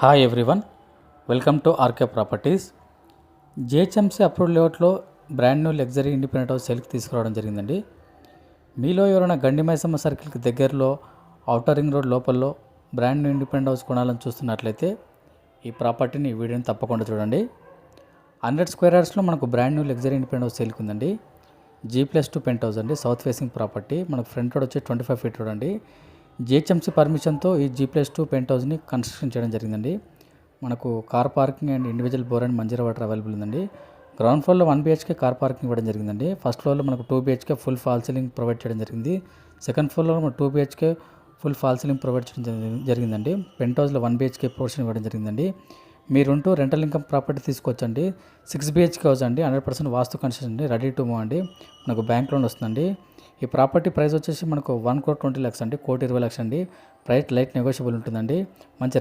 Hi everyone, welcome to RK properties. GHMC approved లేఅవుట్లో brand new luxury independent house సేల్కి తీసుకురావడం జరిగిందండి. మీలో ఎవరైనా గండి మైసమ్మ సర్కిల్కి దగ్గరలో ఔటర్ రింగ్ రోడ్ లోపల్లో బ్రాండ్ న్యూ ఇండిపెండెంట్ హౌస్ కొనాలని చూస్తున్నట్లయితే ఈ ప్రాపర్టీని ఈ వీడియోని తప్పకుండా చూడండి. 100 స్క్వేర్ యార్డ్స్లో మనకు brand new luxury independent house సేల్కి ఉందండి. G+2 పెంట్ హౌస్ అండి, సౌత్ ఫేసింగ్ ప్రాపర్టీ. మనకు ఫ్రంట్ రోడ్ వచ్చి 25 ఫీట్ రోడ్ అండి. జిహెచ్ఎంసీ పర్మిషన్తో ఈ G+2 పెంట్ హౌస్ని కన్స్ట్రక్షన్ చేయడం జరిగిందండి. మనకు car parking and individual bore and Manjira water available ఉందండి. గ్రౌండ్ ఫ్లోర్లో 1 BHK కార్ పార్కింగ్ ఇవ్వడం జరిగిందండి. ఫస్ట్ ఫ్లోర్లో మనకు 2 BHK full fall ceiling provide చేయడం జరిగింది. సెకండ్ ఫ్లోర్లో మనకు 2 BHK full fall ceiling provide చేయడం జరిగిందండి. పెంట్ హౌస్లో 1 BHK పోర్షన్ ఇవ్వడం జరిగిందండి. మీరుంటూ రెంటల్ ఇన్కమ్ ప్రాపర్టీ తీసుకోవచ్చండి. 6 BHK హౌస్ అండి, 100% వాస్తు కన్స్ట్రక్షన్ అండి, రెడీ టు మూవ్ అండి. మనకు బ్యాంక్ లోన్ వస్తుందండి. ఈ ప్రాపర్టీ ప్రైస్ వచ్చేసి మనకు 1,20,00,000 అండి, 1,20,00,000 అండి. ప్రైస్ లైట్ నెగోషియబుల్ ఉంటుందండి. మంచి